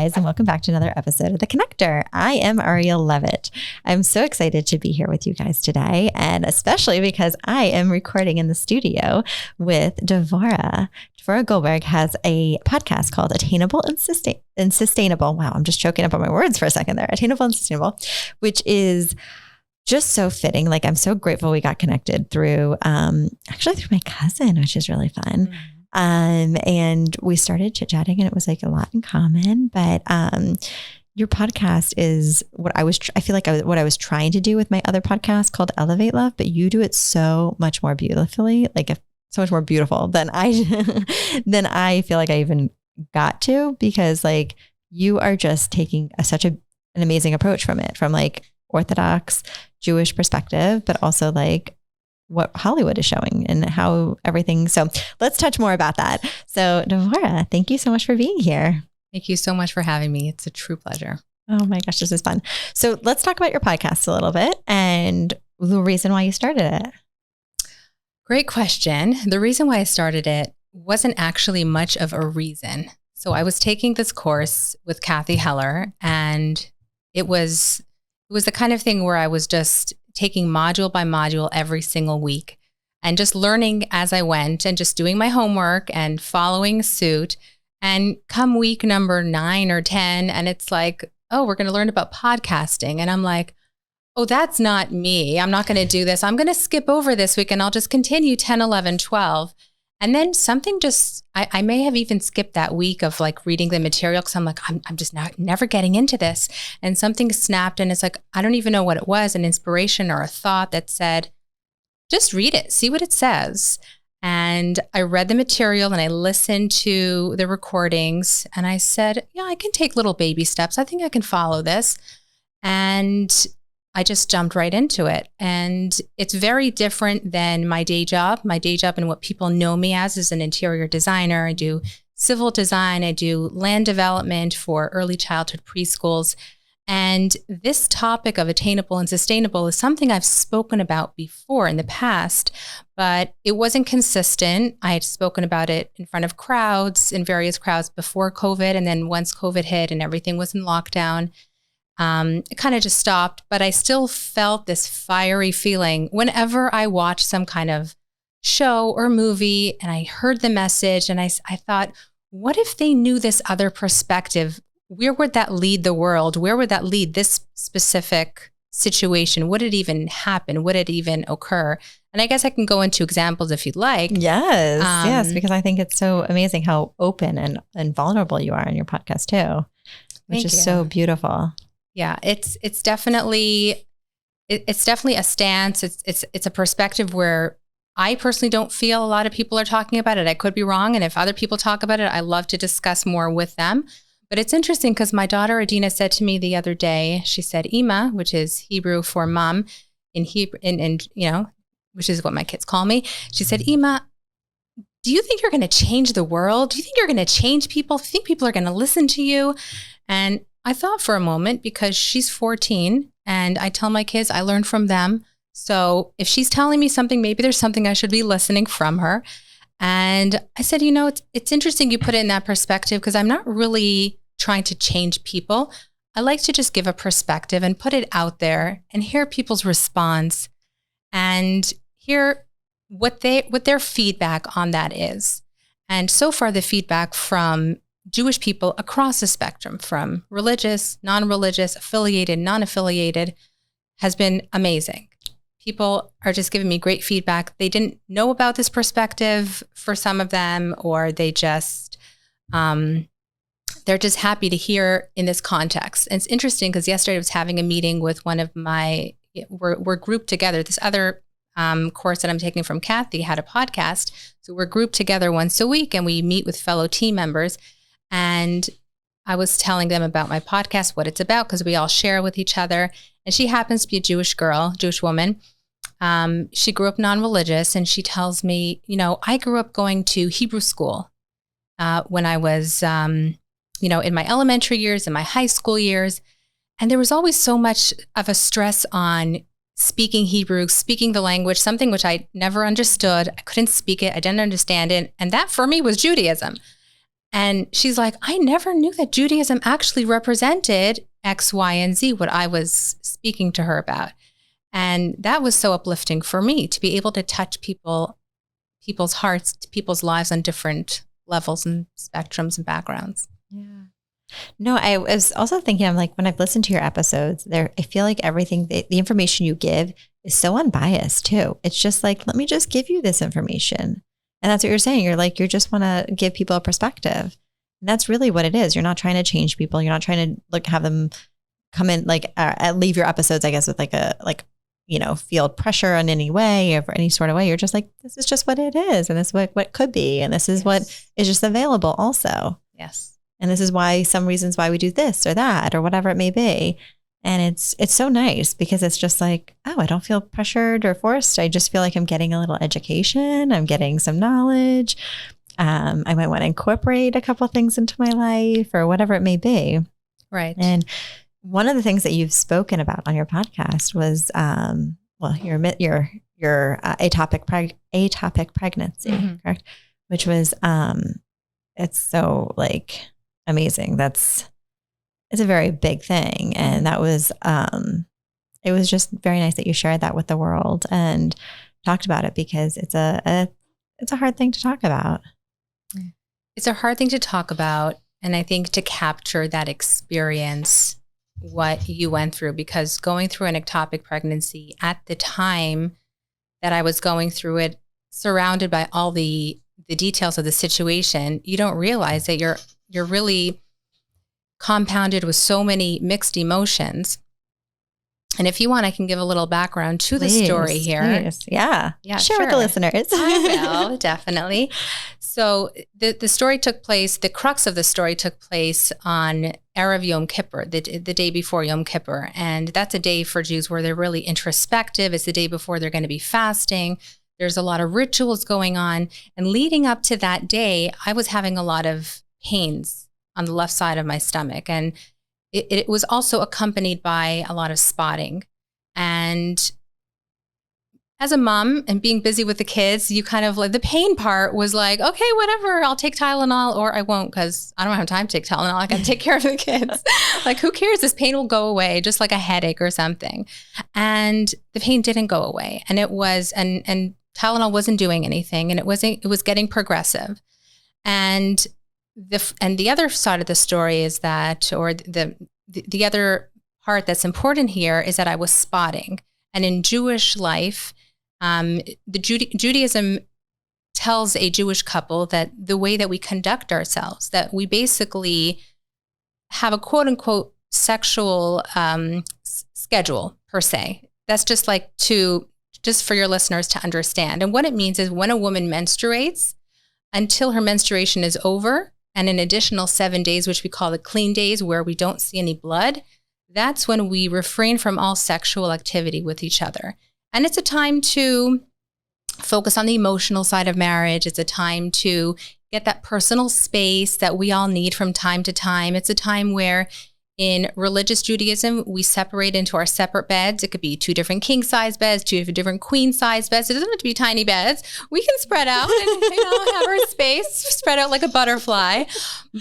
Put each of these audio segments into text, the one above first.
guys, and welcome back to another episode of The Connector. I am Ariel Levitt. I'm so excited to be here with you guys today, and especially because I am recording in the studio with Devora. Devora Goldberg has a podcast called Attainable and Sustainable. Wow, I'm just choking up on my words for a second there. Attainable and Sustainable, which is just so fitting. Like, I'm so grateful we got connected through, actually through my cousin, which is really fun. And we started chit-chatting and it was like a lot in common, but your podcast is what I feel like what I was trying to do with my other podcast called Elevate Love, but you do it so much more beautifully, so much more beautiful than I feel like I even got to, because like you are just taking an amazing approach from like Orthodox Jewish perspective, but also like what Hollywood is showing and how everything. So let's touch more about that. So Devora, thank you so much for being here. Thank you so much for having me. It's a true pleasure. Oh my gosh, this is fun. So let's talk about your podcast a little bit and the reason why you started it. Great question. The reason why I started it wasn't actually much of a reason. So I was taking this course with Kathy Heller, and it was the kind of thing where I was just taking module by module every single week and just learning as I went and just doing my homework and following suit. And come week number 9 or 10, and it's like, oh, we're going to learn about podcasting. And I'm like, oh, that's not me. I'm not going to do this. I'm going to skip over this week and I'll just continue 10, 11, 12. And then something I may have even skipped that week of like reading the material because I'm like, I'm just never getting into this. And something snapped and it's like, I don't even know what it was, an inspiration or a thought that said, just read it, see what it says. And I read the material and I listened to the recordings and I said, yeah, I can take little baby steps. I think I can follow this. And I just jumped right into it. And it's very different than my day job. My day job and what people know me as is an interior designer. I do civil design. I do land development for early childhood preschools. And this topic of attainable and sustainable is something I've spoken about before in the past, but it wasn't consistent. I had spoken about it in front of crowds, in various crowds before COVID. And then once COVID hit and everything was in lockdown, it kind of just stopped, but I still felt this fiery feeling whenever I watched some kind of show or movie and I heard the message and I thought, what if they knew this other perspective? Where would that lead the world? Where would that lead this specific situation? Would it even happen? Would it even occur? And I guess I can go into examples if you'd like. Yes, because I think it's so amazing how open and vulnerable you are in your podcast too, which is so beautiful. Yeah, it's definitely a stance. It's a perspective where I personally don't feel a lot of people are talking about it. I could be wrong, and if other people talk about it, I love to discuss more with them. But it's interesting because my daughter Adina said to me the other day, she said "Ima," which is Hebrew for mom, in Hebrew, which is what my kids call me. She said, "Ima, do you think you're going to change the world? Do you think you're going to change people? Do you think people are going to listen to you?" And I thought for a moment, because she's 14 and I tell my kids I learn from them. So if she's telling me something, maybe there's something I should be listening from her. And I said, it's interesting you put it in that perspective because I'm not really trying to change people. I like to just give a perspective and put it out there and hear people's response and hear what their feedback on that is. And so far, the feedback from Jewish people across the spectrum, from religious, non-religious, affiliated, non-affiliated, has been amazing. People are just giving me great feedback. They didn't know about this perspective for some of them, or they just, they're just happy to hear in this context. And it's interesting because yesterday I was having a meeting with one of we're grouped together. This other course that I'm taking from Kathy had a podcast. So we're grouped together once a week and we meet with fellow team members. And I was telling them about my podcast, what it's about, because we all share with each other. And she happens to be a Jewish woman. She grew up non-religious, and she tells me, I grew up going to Hebrew school when I was, in my elementary years and my high school years. And there was always so much of a stress on speaking Hebrew, speaking the language, something which I never understood. I couldn't speak it. I didn't understand it. And that for me was Judaism. And she's like, I never knew that Judaism actually represented X, Y, and Z, what I was speaking to her about. And that was so uplifting for me to be able to touch people's hearts, people's lives on different levels and spectrums and backgrounds. Yeah. No, I was also thinking, I'm like, when I've listened to your episodes I feel like everything, the information you give is so unbiased too. It's just like, let me just give you this information. And that's what you're saying. You're like, you just want to give people a perspective. And that's really what it is. You're not trying to change people. You're not trying to have them come in, leave your episodes, I guess, with feel pressure in any way or any sort of way. You're just like, this is just what it is. And this is what could be. And this is what is just available also. Yes. And this is why some reasons why we do this or that or whatever it may be. And it's so nice because it's just like, oh, I don't feel pressured or forced. I just feel like I'm getting a little education. I'm getting some knowledge. I might want to incorporate a couple things into my life or whatever it may be. Right. And one of the things that you've spoken about on your podcast was, your atopic pregnancy, correct? Which was, it's so amazing. It's a very big thing. And that was, it was just very nice that you shared that with the world and talked about it because it's a hard thing to talk about. It's a hard thing to talk about. And I think to capture that experience, what you went through, because going through an ectopic pregnancy at the time that I was going through it, surrounded by all the details of the situation, you don't realize that you're really compounded with so many mixed emotions. And if you want, I can give a little background to the story here. Please. Yeah. Share with the listeners. I will, definitely. So the story took place, the crux of the story took place on Erev Yom Kippur, the day before Yom Kippur. And that's a day for Jews where they're really introspective. It's the day before they're going to be fasting. There's a lot of rituals going on. And leading up to that day, I was having a lot of pains on the left side of my stomach. And it was also accompanied by a lot of spotting. And as a mom and being busy with the kids, you kind of the pain part was like, okay, whatever, I'll take Tylenol or I won't because I don't have time to take Tylenol. I got to take care of the kids. Who cares? This pain will go away, just like a headache or something. And the pain didn't go away. And it was, and Tylenol wasn't doing anything. And it was getting progressive. And the other side of the story is that, or the other part that's important here is that I was spotting. And in Jewish life, Judaism tells a Jewish couple that the way that we conduct ourselves, that we basically have a quote unquote sexual schedule per se. That's just for your listeners to understand. And what it means is when a woman menstruates, until her menstruation is over, and an additional 7 days, which we call the clean days, where we don't see any blood, that's when we refrain from all sexual activity with each other. And it's a time to focus on the emotional side of marriage. It's a time to get that personal space that we all need from time to time. It's a time where in religious Judaism, we separate into our separate beds. It could be 2 different king size beds, 2 different queen size beds. It doesn't have to be tiny beds. We can spread out and have our space, spread out like a butterfly.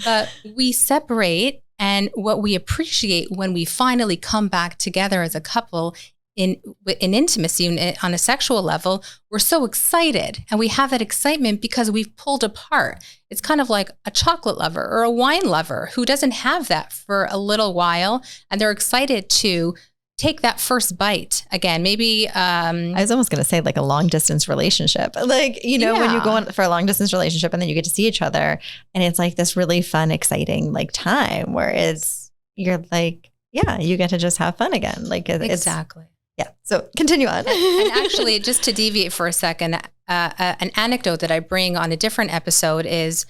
But we separate, and what we appreciate when we finally come back together as a couple in intimacy on a sexual level, we're so excited. And we have that excitement because we've pulled apart. It's kind of like a chocolate lover or a wine lover who doesn't have that for a little while. And they're excited to take that first bite again. Maybe I was almost going to say a long distance relationship. When you go on for a long distance relationship and then you get to see each other and it's this really fun, exciting time where you're you get to just have fun again. Exactly. Yeah. So continue on. And actually, just to deviate for a second, an anecdote that I bring on a different episode is,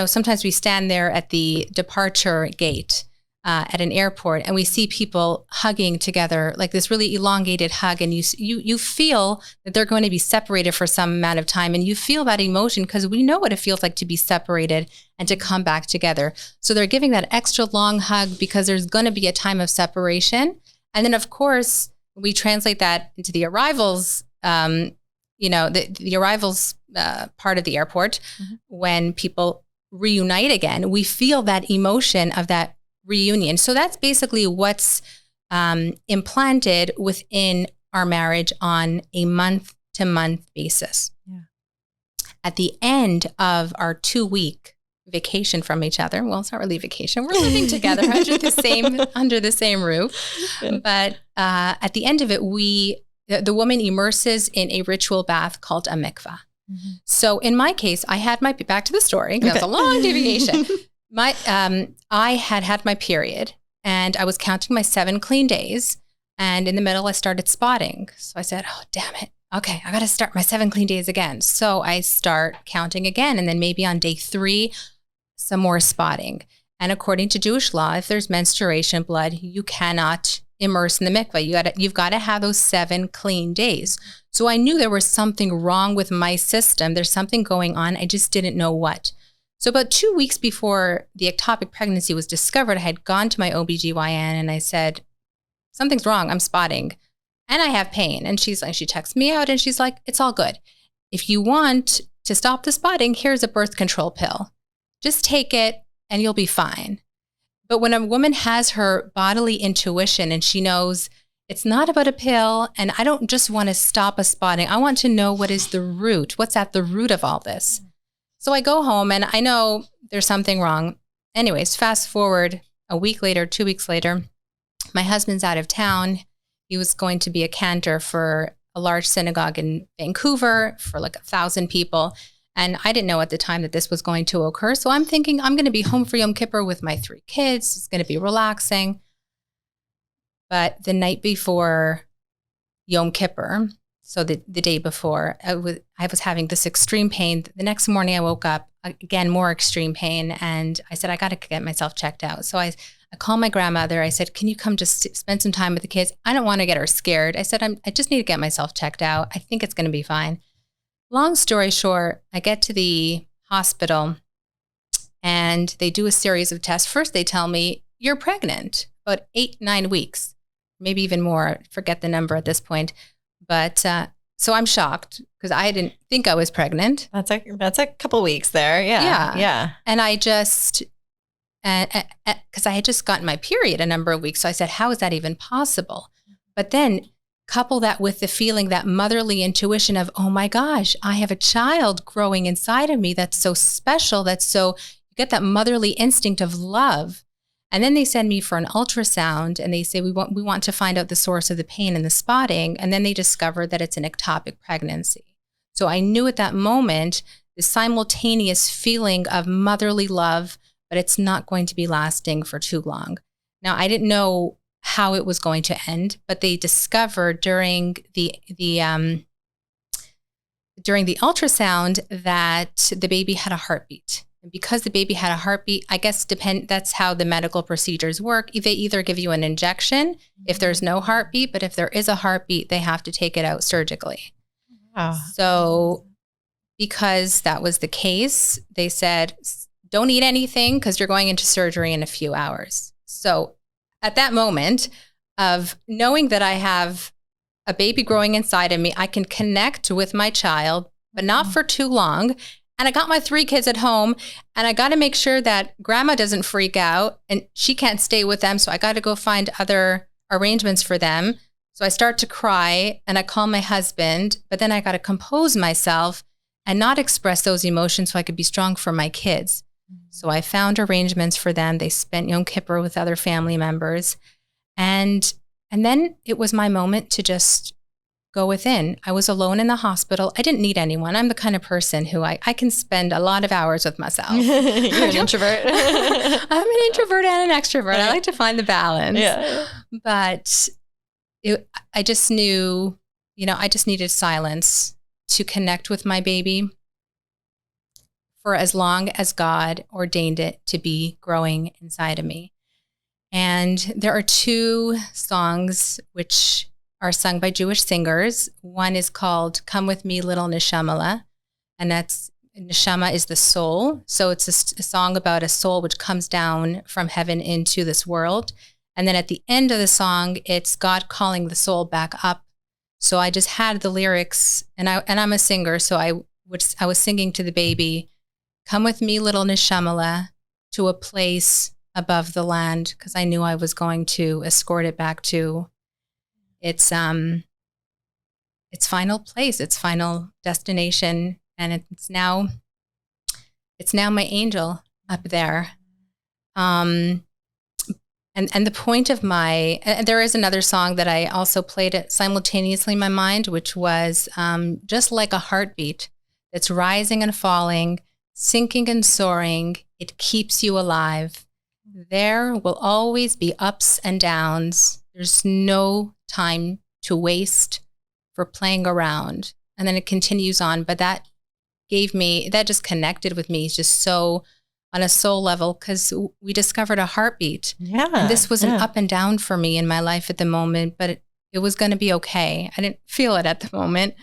sometimes we stand there at the departure gate at an airport and we see people hugging together, this really elongated hug. And you feel that they're going to be separated for some amount of time. And you feel that emotion because we know what it feels like to be separated and to come back together. So they're giving that extra long hug because there's going to be a time of separation. And then, of course, we translate that into the arrivals, the arrivals part of the airport when people reunite again, we feel that emotion of that reunion. So that's basically what's implanted within our marriage on a month-to-month basis. Yeah. At the end of our 2-week vacation from each other, well, it's not really vacation. We're living together under the same roof. Yeah. But at the end of it, the woman immerses in a ritual bath called a mikvah. Mm-hmm. So in my case, I had back to the story. That was a long deviation. I had my period, and I was counting my 7 clean days. And in the middle, I started spotting. So I said, oh, damn it. Okay, I got to start my 7 clean days again. So I start counting again. And then maybe on day 3, some more spotting. And according to Jewish law, if there's menstruation blood, you cannot immerse in the mikvah. You've got to have those 7 clean days. So I knew there was something wrong with my system. There's something going on. I just didn't know what. So about 2 weeks before the ectopic pregnancy was discovered, I had gone to my OBGYN and I said, something's wrong. I'm spotting and I have pain. And she checks me out and she's like, it's all good. If you want to stop the spotting, here's a birth control pill. Just take it and you'll be fine. But when a woman has her bodily intuition and she knows it's not about a pill and I don't just want to stop a spotting, I want to know what is the root, what's at the root of all this. So I go home and I know there's something wrong. Anyways, fast forward a week later, 2 weeks later, my husband's out of town. He was going to be a cantor for a large synagogue in Vancouver for like 1,000 people. And I didn't know at the time that this was going to occur. So I'm thinking I'm going to be home for Yom Kippur with my 3 kids. It's going to be relaxing. But the night before Yom Kippur, so the day before, I was having this extreme pain. The next morning I woke up, again, more extreme pain. And I said, I got to get myself checked out. So I called my grandmother. I said, can you come just spend some time with the kids? I don't want to get her scared. I said, I just need to get myself checked out. I think it's going to be fine. Long story short, I get to the hospital and they do a series of tests. First, they tell me you're pregnant, about 8-9 weeks, maybe even more. Forget the number at this point. But so I'm shocked because I didn't think I was pregnant. That's a couple weeks there. Yeah. And I just, because I had just gotten my period a number of weeks. So I said, how is that even possible? But then couple that with the feeling, that motherly intuition of, oh my gosh, I have a child growing inside of me that's so special. You get that motherly instinct of love. And then they send me for an ultrasound and they say, we want to find out the source of the pain and the spotting. And then they discover that it's an ectopic pregnancy. So I knew at that moment, the simultaneous feeling of motherly love, but it's not going to be lasting for too long. Now, I didn't know how it was going to end, but they discovered during the ultrasound that the baby had a heartbeat. And because the baby had a heartbeat, I guess that's how the medical procedures work. They either give you an injection if there's no heartbeat, but if there is a heartbeat, they have to take it out surgically. Wow. So because that was the case, they said, don't eat anything because you're going into surgery in a few hours. So at that moment of knowing that I have a baby growing inside of me, I can connect with my child, but not for too long. And I got my 3 kids at home and I got to make sure that grandma doesn't freak out and she can't stay with them. So I got to go find other arrangements for them. So I start to cry and I call my husband, but then I got to compose myself and not express those emotions so I could be strong for my kids. So I found arrangements for them. They spent Yom Kippur with other family members. And then it was my moment to just go within. I was alone in the hospital. I didn't need anyone. I'm the kind of person who I can spend a lot of hours with myself. You're an introvert. I'm an introvert and an extrovert. I like to find the balance. Yeah. But I just knew, I just needed silence to connect with my baby for as long as God ordained it to be growing inside of me. And there are 2 songs which are sung by Jewish singers. One is called Come With Me, Little Neshamala, and that's Neshama is the soul. So it's a song about a soul which comes down from heaven into this world. And then at the end of the song, it's God calling the soul back up. So I just had the lyrics, and I'm a singer, so I was singing to the baby, come with me, little Nishamala, to a place above the land, because I knew I was going to escort it back to its final place, its final destination, and it's now my angel up there. And the point of there is another song that I also played it simultaneously in my mind, which was just like a heartbeat that's rising and falling, sinking and soaring. It keeps you alive. There will always be ups and downs. There's no time to waste for playing around. And then it continues on. But that just connected with me just so on a soul level, because we discovered a heartbeat. Yeah. And this was an up and down for me in my life at the moment, but it was going to be okay. I didn't feel it at the moment,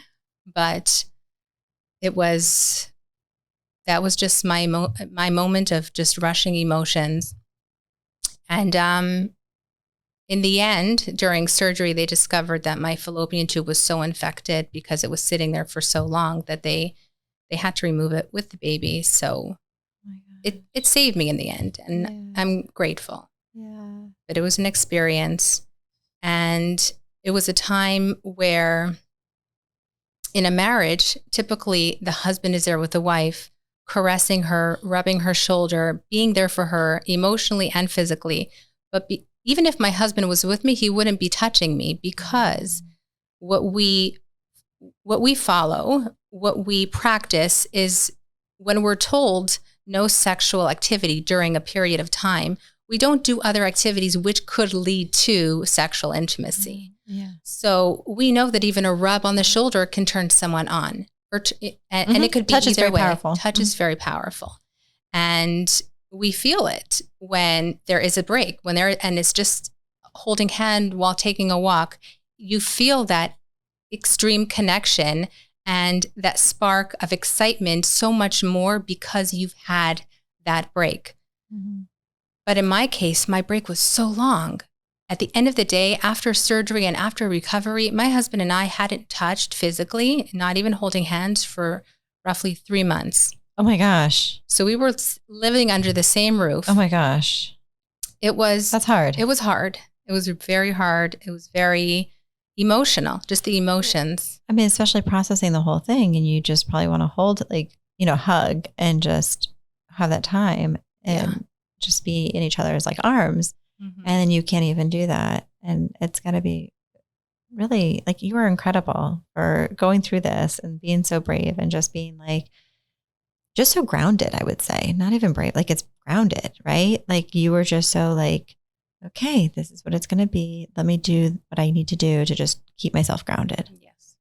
but that was just my moment of just rushing emotions. And in the end, during surgery, they discovered that my fallopian tube was so infected because it was sitting there for so long that they had to remove it with the baby. So it saved me in the end, and I'm grateful. Yeah. But it was an experience, and it was a time where in a marriage, typically the husband is there with the wife, caressing her, rubbing her shoulder, being there for her emotionally and physically. But even if my husband was with me, he wouldn't be touching me, because what we follow, what we practice is, when we're told no sexual activity during a period of time, we don't do other activities which could lead to sexual intimacy. Yeah. So we know that even a rub on the shoulder can turn someone on, and it could be Touch is either very way. powerful. Touch is very powerful, and we feel it when there is a break, and it's just holding hand while taking a walk. You feel that extreme connection and that spark of excitement so much more because you've had that break. Mm-hmm. But in my case, my break was so long. At the end of the day, after surgery and after recovery, my husband and I hadn't touched physically, not even holding hands, for roughly 3 months. Oh my gosh. So we were living under the same roof. Oh my gosh. That's hard. It was hard. It was very hard. It was very emotional, just the emotions. I mean, especially processing the whole thing, and you just probably want to hold, hug and just have that time and just be in each other's arms. Mm-hmm. And then you can't even do that. And it's got to be really, you were incredible for going through this and being so brave and just being just so grounded, I would say. Not even brave, it's grounded, right? You were just so okay, this is what it's going to be. Let me do what I need to do to just keep myself grounded. Yes.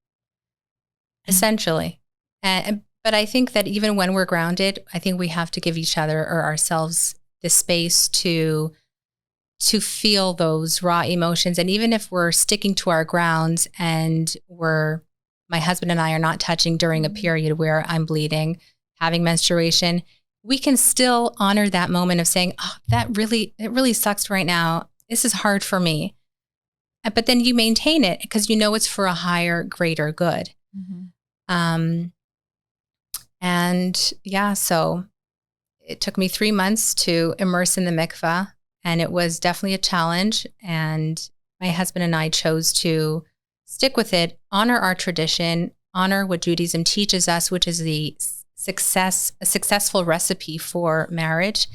Essentially. But I think that even when we're grounded, I think we have to give each other or ourselves the space to feel those raw emotions. And even if we're sticking to our grounds and my husband and I are not touching during a period where I'm bleeding, having menstruation, we can still honor that moment of saying, oh, it really sucks right now. This is hard for me. But then you maintain it because you know it's for a higher, greater good. Mm-hmm. So it took me 3 months to immerse in the mikveh, and it was definitely a challenge. And my husband and I chose to stick with it, honor our tradition, honor what Judaism teaches us, which is a successful recipe for marriage.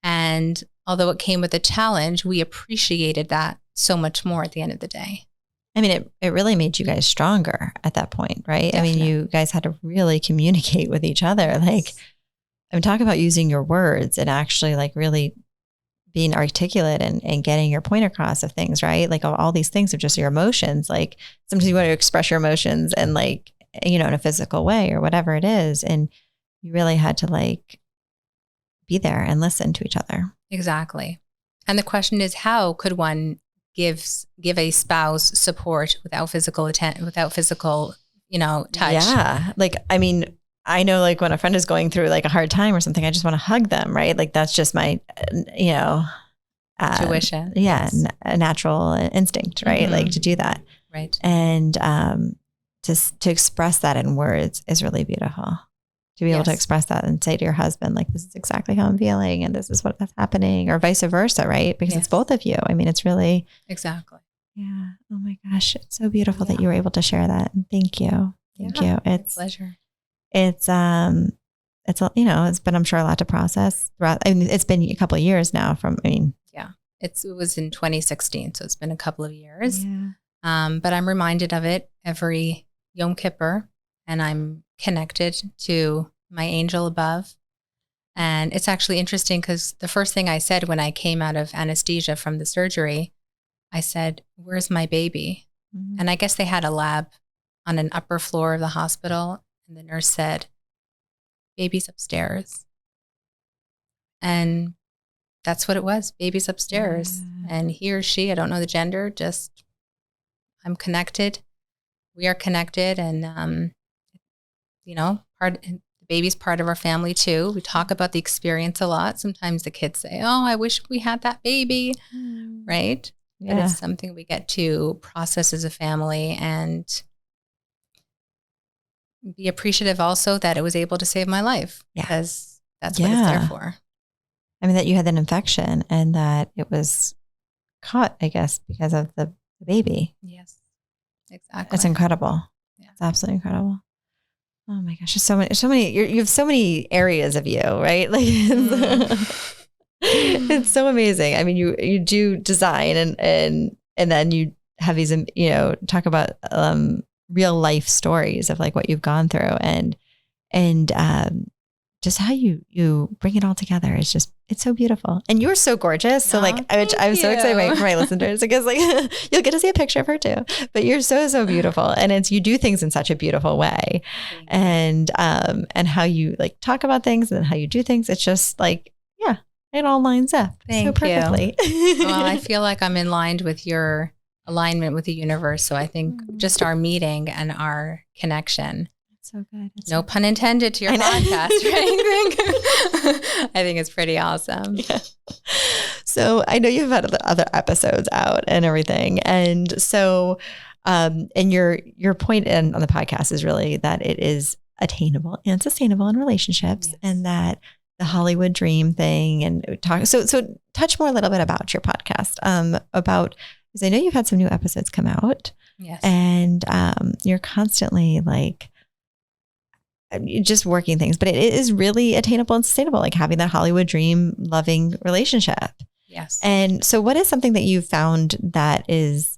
And although it came with a challenge, we appreciated that so much more at the end of the day. I mean, it really made you guys stronger at that point, right? Definitely. I mean, you guys had to really communicate with each other. Talk about using your words and actually really being articulate and getting your point across of things, right? All these things of just your emotions. Sometimes you want to express your emotions and in a physical way or whatever it is. And you really had to be there and listen to each other. Exactly. And the question is, how could one give a spouse support without physical touch? Yeah. I know when a friend is going through a hard time or something, I just want to hug them, right? That's just my, tuition. Yeah. Yes. A natural instinct, right? Mm-hmm. To do that. Right. And, to express that in words is really beautiful. to be able to express that and say to your husband, like, this is exactly how I'm feeling and this is what's happening, or vice versa, right? Because it's both of you. I mean, it's really. Exactly. Yeah. Oh my gosh. It's so beautiful that you were able to share that. And thank you. Thank you. It's a pleasure. It's it's been, I'm sure, a lot to process throughout. I mean, it's been a couple of years now it was in 2016. So it's been a couple of years. Yeah. But I'm reminded of it every Yom Kippur, and I'm connected to my angel above. And it's actually interesting because the first thing I said when I came out of anesthesia from the surgery, I said, "Where's my baby?" Mm-hmm. And I guess they had a lab on an upper floor of the hospital. And the nurse said, "Baby's upstairs." And that's what it was. Baby's upstairs. And he or she, I don't know the gender, just I'm connected. We are connected. And, the baby's part of our family too. We talk about the experience a lot. Sometimes the kids say, "Oh, I wish we had that baby." Right? Yeah. But it's something we get to process as a family and be appreciative also that it was able to save my life, because that's what it's there for. I mean, that you had an infection and that it was caught, I guess, because of the baby. Yes, exactly. It's incredible. Yeah. It's absolutely incredible. Oh my gosh. There's so many, you have so many areas of you, right? Like it's so amazing. I mean, you do design and then you have these, talk about, real life stories of like what you've gone through and just how you bring it all together. It's so beautiful. And you're so gorgeous. So I'm so excited for my listeners because like you'll get to see a picture of her too, but you're so, so beautiful. And you do things in such a beautiful way. And how you like talk about things and how you do things. It's just like, it all lines up so perfectly. Well, I feel like I'm in line with your alignment with the universe. So I think just our meeting and our connection. So good. No pun intended to your podcast or anything. I think it's pretty awesome. Yeah. So I know you've had other episodes out and everything. And so, and your point on the podcast is really that it is attainable and sustainable in relationships, and that the Hollywood dream thing and talk. So touch more a little bit about your podcast, because I know you've had some new episodes come out. Yes. And you're constantly like, just working things, but it is really attainable and sustainable, like having that Hollywood dream loving relationship. Yes. And so what is something that you've found that is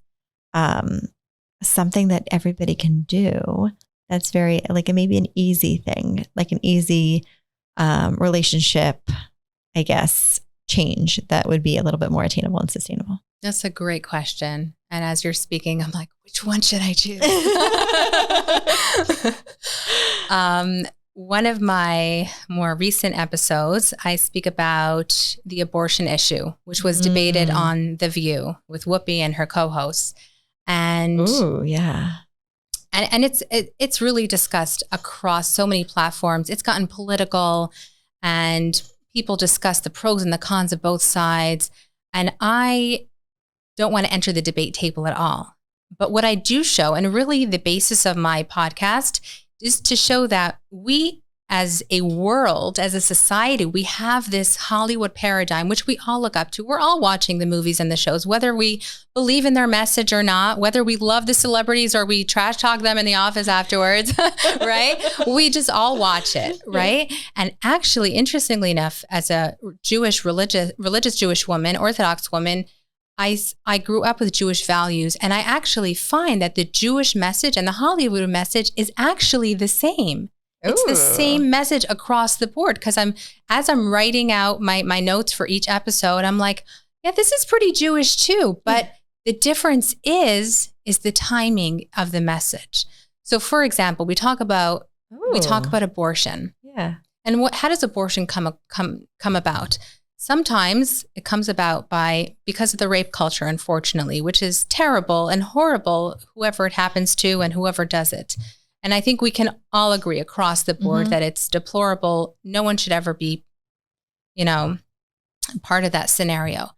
something that everybody can do that's very like maybe an easy thing, like an easy relationship, I guess, change that would be a little bit more attainable and sustainable? That's a great question. And as you're speaking, I'm like, which one should I choose? One of my more recent episodes, I speak about the abortion issue, which was debated on The View with Whoopi and her co-hosts. And ooh, yeah. And it's really discussed across so many platforms. It's gotten political and people discuss the pros and the cons of both sides. And I don't want to enter the debate table at all. But what I do show, and really the basis of my podcast, is to show that we as a world, as a society, we have this Hollywood paradigm, which we all look up to. We're all watching the movies and the shows, whether we believe in their message or not, whether we love the celebrities or we trash talk them in the office afterwards, right? We just all watch it, right? And actually, interestingly enough, as a Jewish, religious Jewish woman, Orthodox woman, I grew up with Jewish values, and I actually find that the Jewish message and the Hollywood message is actually the same. It's the same message across the board, because as I'm writing out my notes for each episode, I'm like, yeah, this is pretty Jewish too. But the difference is the timing of the message. So for example, we talk about abortion. Yeah. And how does abortion come about? Sometimes it comes about because of the rape culture, unfortunately, which is terrible and horrible, whoever it happens to and whoever does it. And I think we can all agree across the board that it's deplorable. No one should ever be, part of that scenario.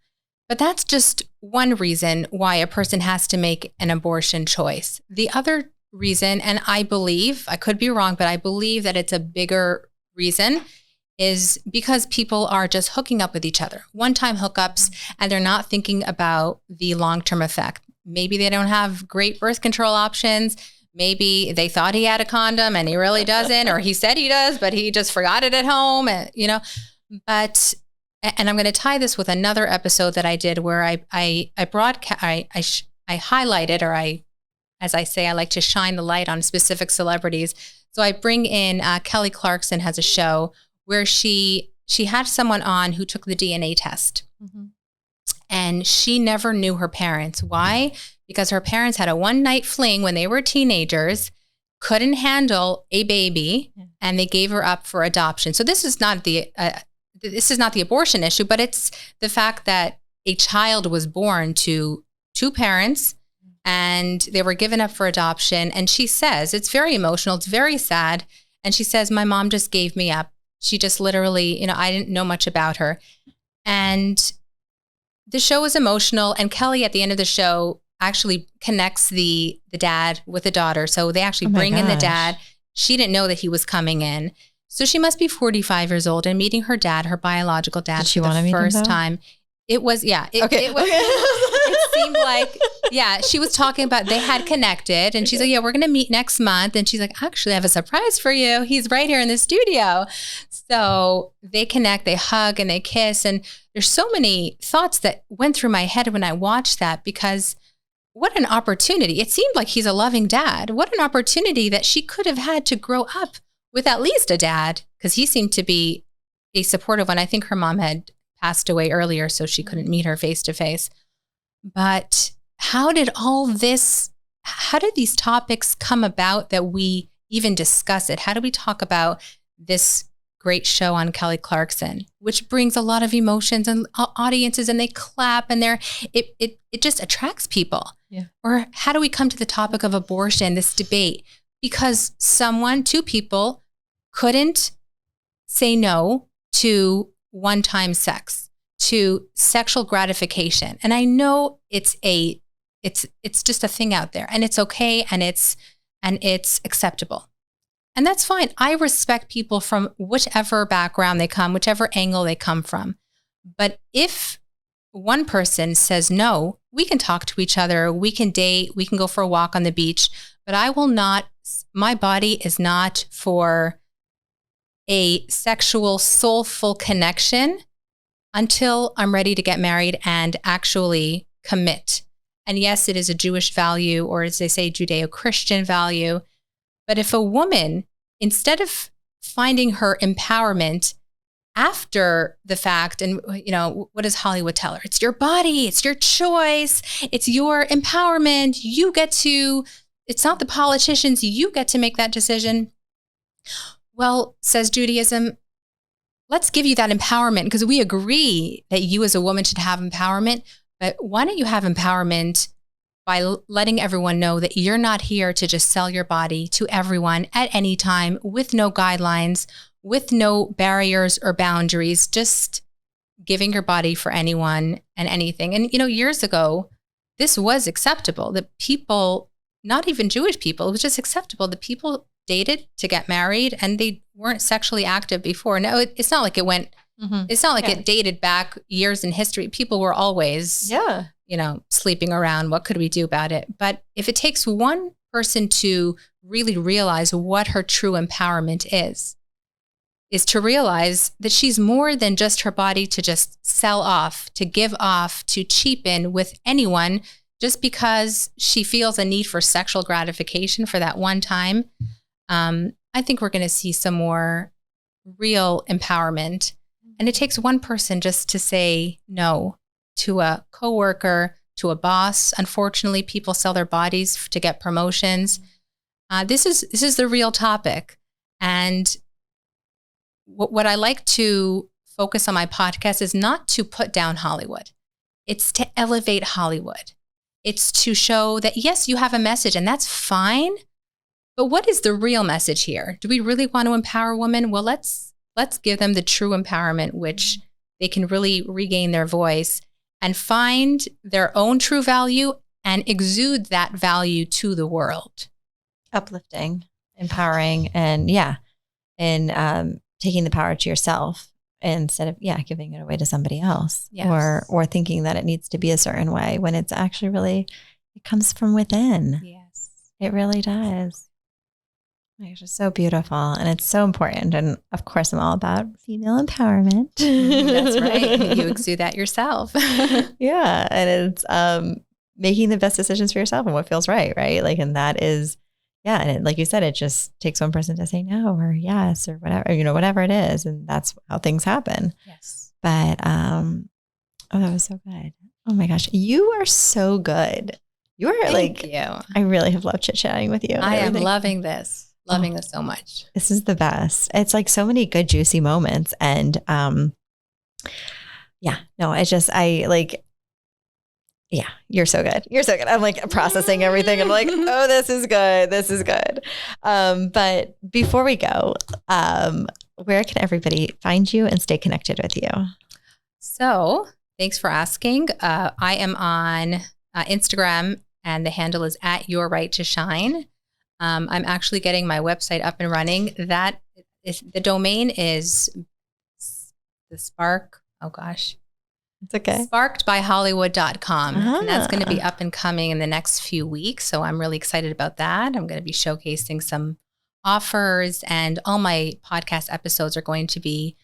But that's just one reason why a person has to make an abortion choice. The other reason, and I believe, I could be wrong, but I believe that it's a bigger reason is because people are just hooking up with each other, one-time hookups, and they're not thinking about the long-term effect. Maybe they don't have great birth control options. Maybe they thought he had a condom and he really doesn't, or he said he does, but he just forgot it at home, and But and I'm going to tie this with another episode that I did where I highlighted, or as I say, I like to shine the light on specific celebrities. So I bring in Kelly Clarkson has a show where she had someone on who took the DNA test. Mm-hmm. And she never knew her parents. Why? Because her parents had a one-night fling when they were teenagers, couldn't handle a baby, and they gave her up for adoption. So this is not the abortion issue, but it's the fact that a child was born to two parents and they were given up for adoption. And she says, it's very emotional, it's very sad. And she says, my mom just gave me up. She just literally, I didn't know much about her. And the show was emotional. And Kelly, at the end of the show, actually connects the dad with the daughter. So they actually bring in the dad. She didn't know that he was coming in. So she must be 45 years old and meeting her dad, her biological dad, for the first time. It was, it seemed like, she was talking about, they had connected, and she's like, we're going to meet next month. And she's like, actually, I have a surprise for you. He's right here in the studio. So they connect, they hug, and they kiss. And there's so many thoughts that went through my head when I watched that, because what an opportunity. It seemed like he's a loving dad. What an opportunity that she could have had to grow up with at least a dad, because he seemed to be a supportive one. I think her mom had passed away earlier, so she couldn't meet her face to face. But how did these topics come about that we even discuss it? How do we talk about this great show on Kelly Clarkson, which brings a lot of emotions and audiences, and they clap, and it just attracts people. Yeah. Or how do we come to the topic of abortion, this debate? Because two people couldn't say no to one-time sex, to sexual gratification. And I know it's just a thing out there, and it's okay, and it's acceptable. And that's fine. I respect people from whichever background they come, whichever angle they come from. But if one person says no, we can talk to each other, we can date, we can go for a walk on the beach, but my body is not for a sexual, soulful connection until I'm ready to get married and actually commit. And yes, it is a Jewish value, or as they say, Judeo-Christian value. But if a woman, instead of finding her empowerment after the fact, and what does Hollywood tell her? It's your body, it's your choice, it's your empowerment. It's not the politicians, you get to make that decision. Well, says Judaism, let's give you that empowerment, because we agree that you as a woman should have empowerment, but why don't you have empowerment by letting everyone know that you're not here to just sell your body to everyone at any time, with no guidelines, with no barriers or boundaries, just giving your body for anyone and anything. And, years ago, this was acceptable. The people, not even Jewish people, it was just acceptable. The people dated to get married, and they weren't sexually active before. No, it's not like it went, it's not like it dated back years in history. People were always, sleeping around. What could we do about it? But if it takes one person to really realize what her true empowerment is to realize that she's more than just her body to just sell off, to give off, to cheapen with anyone just because she feels a need for sexual gratification for that one time. I think we're going to see some more real empowerment. And it takes one person just to say no to a coworker, to a boss. Unfortunately, people sell their bodies to get promotions. This is the real topic. And what I like to focus on my podcast is not to put down Hollywood. It's to elevate Hollywood. It's to show that, yes, you have a message, and that's fine. But what is the real message here? Do we really want to empower women? Well, let's give them the true empowerment, which they can really regain their voice and find their own true value and exude that value to the world. Uplifting, empowering, and taking the power to yourself instead of, giving it away to somebody else. Yes. Or thinking that it needs to be a certain way when it's actually really, it comes from within. Yes. It really does. It's just so beautiful. And it's so important. And of course, I'm all about female empowerment. That's right. You exude that yourself. Yeah. And it's making the best decisions for yourself and what feels right. Right. Like, and that is, and it, like you said, it just takes one person to say no or yes or whatever, whatever it is. And that's how things happen. Yes. But, that was so good. Oh my gosh. You are so good. You are Thank you. I really have loved chit chatting with you. I am loving this. Loving this so much. This is the best. It's like so many good, juicy moments. And you're so good. You're so good. I'm like processing everything. I'm like, oh, this is good. This is good. But before we go, where can everybody find you and stay connected with you? So thanks for asking. I am on Instagram and the handle is @YourRightToShine. I'm actually getting my website up and running. That is, the domain is the Spark. Oh gosh. It's okay. Sparkedbyhollywood.com. And that's going to be up and coming in the next few weeks. So I'm really excited about that. I'm going to be showcasing some offers, and all my podcast episodes are going to be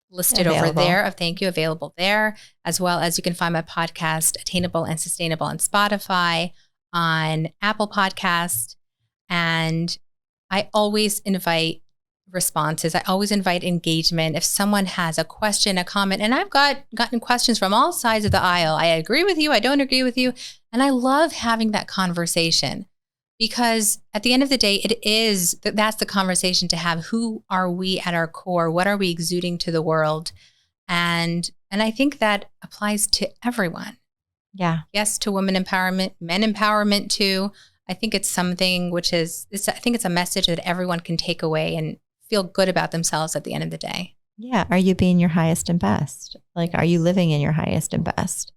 listed over there. Thank you. Available there, as well as you can find my podcast Attainable and Sustainable on Spotify, on Apple Podcast. And I always invite responses. I always invite engagement. If someone has a question, a comment, and I've gotten questions from all sides of the aisle. I agree with you. I don't agree with you. And I love having that conversation, because at the end of the day, that's the conversation to have. Who are we at our core? What are we exuding to the world? And I think that applies to everyone. Yeah. Yes, to women empowerment, men empowerment too. I think it's something I think it's a message that everyone can take away and feel good about themselves at the end of the day. Yeah. Are you being your highest and best? Like, are you living in your highest and best?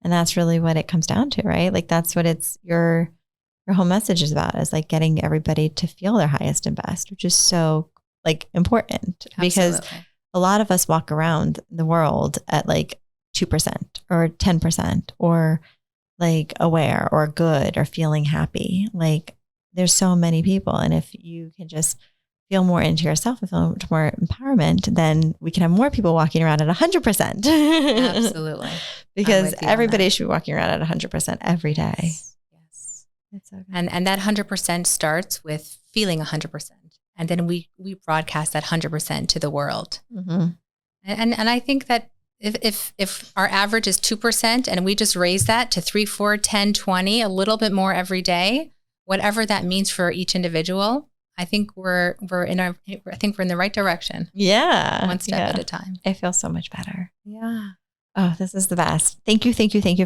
And that's really what it comes down to, right? Like, that's what your whole message is about, is like getting everybody to feel their highest and best, which is so like important. Absolutely. Because a lot of us walk around the world at like 2% or 10% or like aware or good or feeling happy. Like, there's so many people. And if you can just feel more into yourself and feel more empowerment, then we can have more people walking around at 100%. Absolutely. Because everybody should be walking around at 100% every day. Yes. That's so good. And that 100% starts with feeling 100%. And then we broadcast that 100% to the world. Mm-hmm. And I think that if our average is 2% and we just raise that to 3, 4, 10, 20, a little bit more every day, whatever that means for each individual, I think we're in the right direction. Yeah. One step at a time. It feels so much better. Yeah. Oh, this is the best. Thank you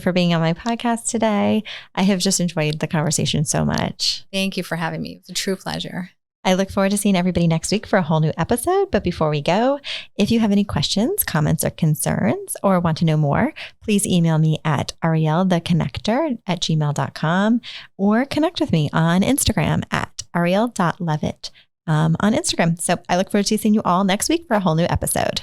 for being on my podcast today. I have just enjoyed the conversation so much. Thank you for having me. It was a true pleasure. I look forward to seeing everybody next week for a whole new episode. But before we go, if you have any questions, comments, or concerns, or want to know more, please email me at arieltheconnector@gmail.com or connect with me on Instagram at ariel.levitt on Instagram. So I look forward to seeing you all next week for a whole new episode.